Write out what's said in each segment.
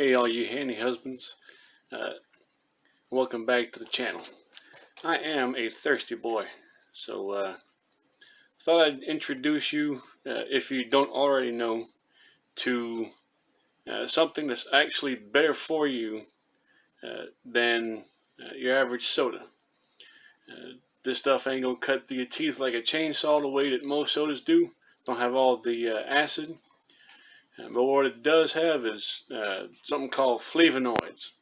Hey all you handy husbands, welcome back to the channel. I am a thirsty boy, so thought I'd introduce you, if you don't already know, to something that's actually better for you than your average soda. This stuff ain't gonna cut through your teeth like a chainsaw the way that most sodas do. Don't have all the acid. But what it does have is something called flavonoids.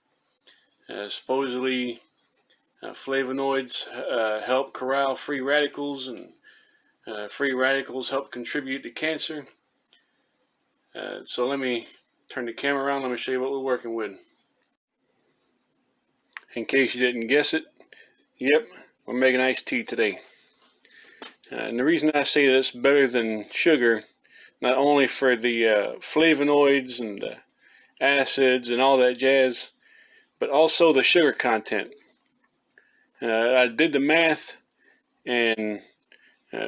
Supposedly, flavonoids help corral free radicals, and free radicals help contribute to cancer. So let me turn the camera around. Let me show you what we're working with. In case you didn't guess it, yep, we're making iced tea today. And the reason I say that's better than sugar, not only for the flavonoids and the acids and all that jazz, but also the sugar content. I did the math, and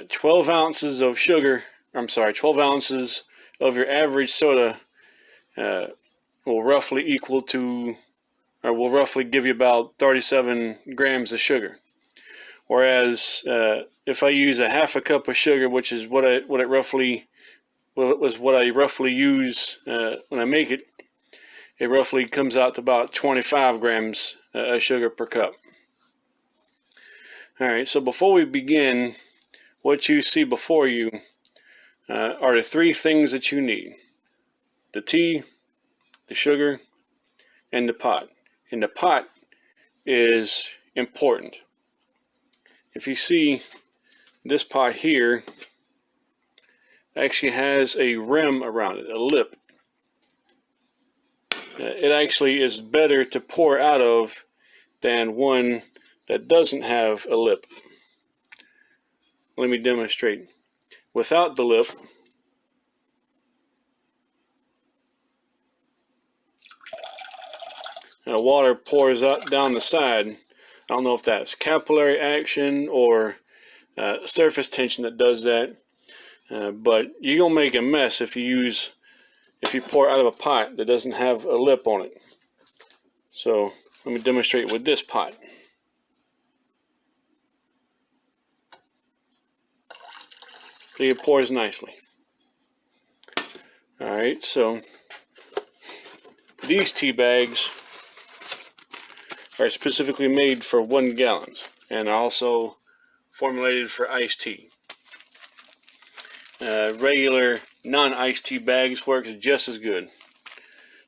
12 ounces of sugar, 12 ounces of your average soda will roughly equal to, or will roughly give you about 37 grams of sugar. Whereas if I use a half a cup of sugar, which is what I roughly use when I make it, it roughly comes out to about 25 grams of sugar per cup. Alright, so before we begin, what you see before you are the three things that you need: the tea, the sugar, and the pot. And the pot is important. If you see this pot here, actually has a rim around it, a lip. It actually is better to pour out of than one that doesn't have a lip. Let me demonstrate. Without the lip, water pours out down the side. I don't know if that's capillary action or surface tension that does that, but you're gonna make a mess if you pour out of a pot that doesn't have a lip on it. So let me demonstrate with this pot. See, it pours nicely. Alright, so these tea bags are specifically made for 1 gallon and are also formulated for iced tea. Regular non-iced tea bags works just as good.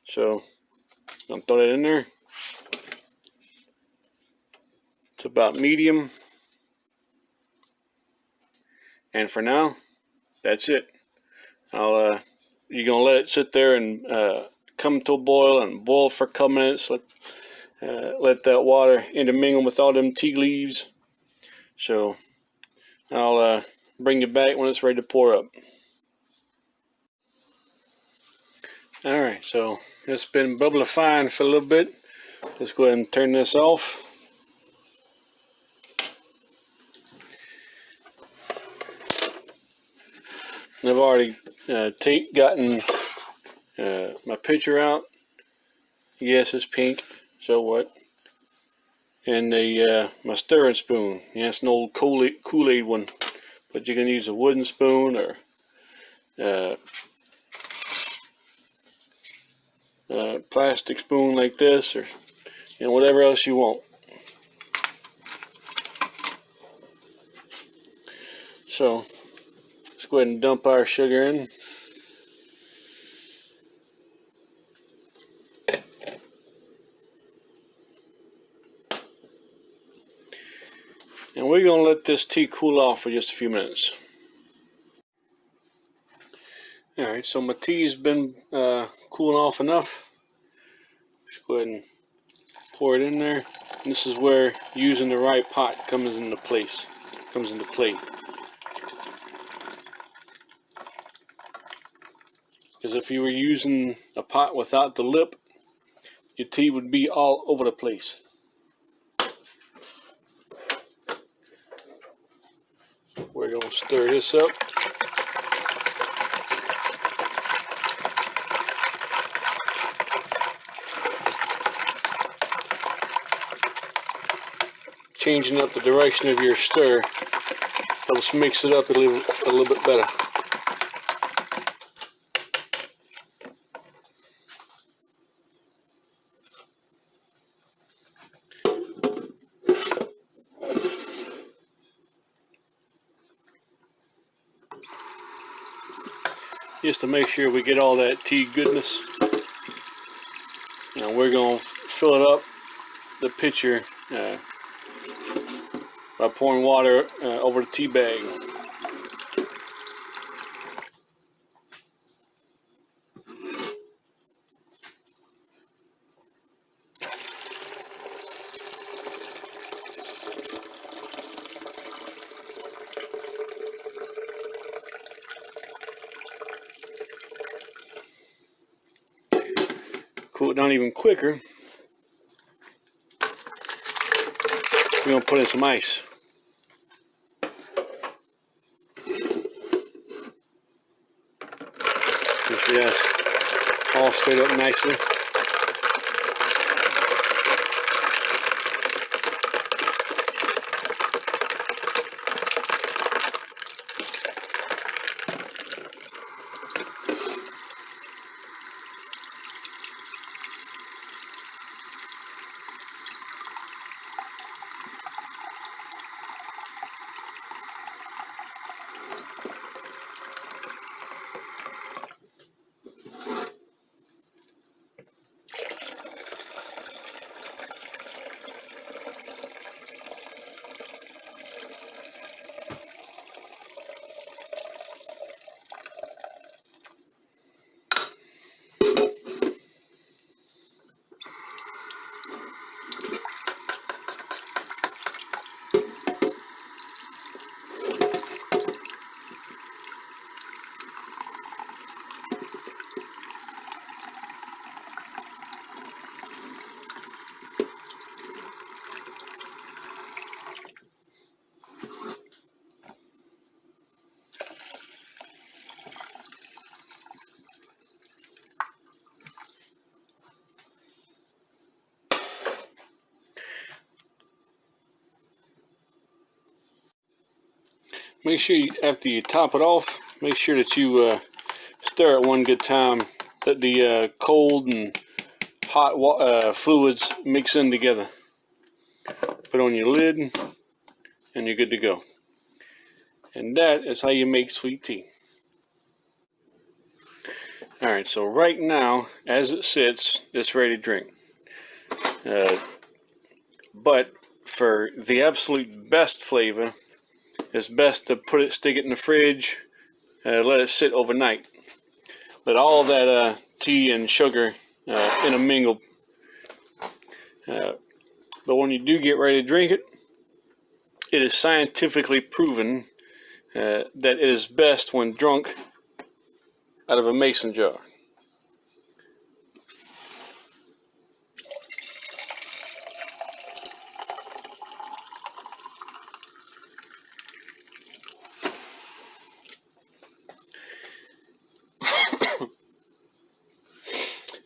So I'm throw that in there. It's about medium. And for now, that's it. You're gonna let it sit there and come to a boil, and boil for a couple minutes. Let that water intermingle with all them tea leaves. So I'll bring you back when it's ready to pour up. Alright, so it's been bubbling fine for a little bit. Let's go ahead and turn this off. And I've already gotten my pitcher out. Yes, it's pink. So what? And my stirring spoon. Yeah, it's an old Kool-Aid one, but you can use a wooden spoon or plastic spoon like this, or whatever else you want. So let's go ahead and dump our sugar in. And we're going to let this tea cool off for just a few minutes. Alright, so my tea's been cooling off enough. Just go ahead and pour it in there. And this is where using the right pot comes into play. Because if you were using a pot without the lip, your tea would be all over the place. We're going to stir this up. changing up the direction of your stir helps mix it up a little bit better. Just to make sure we get all that tea goodness. Now we're going to fill it up, the pitcher, by pouring water over the tea bag. Cool it down even quicker. We're going to put in some ice. Make sure that's all stirred up nicely. Make sure after you top it off, make sure that you stir it one good time. Let the cold and hot fluids mix in together. Put on your lid and you're good to go. And that is how you make sweet tea. Alright, so right now, as it sits, it's ready to drink. But for the absolute best flavor, it's best to stick it in the fridge, let it sit overnight. Let all that tea and sugar intermingle. But when you do get ready to drink it, it is scientifically proven that it is best when drunk out of a mason jar.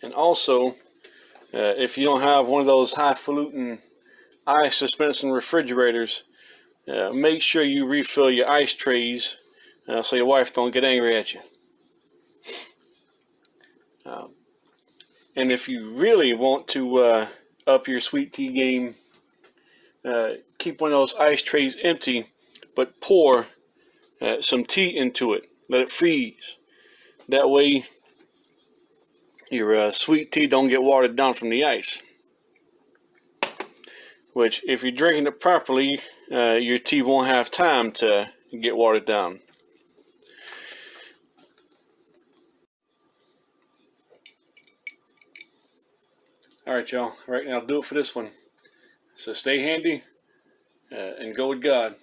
And also, if you don't have one of those highfalutin ice dispensing refrigerators, make sure you refill your ice trays so your wife don't get angry at you. And if you really want to up your sweet tea game, keep one of those ice trays empty, but pour some tea into it. Let it freeze. That way your sweet tea don't get watered down from the ice. Which, if you're drinking it properly, your tea won't have time to get watered down. Alright, y'all. Right now, I'll do it for this one. So stay handy and go with God.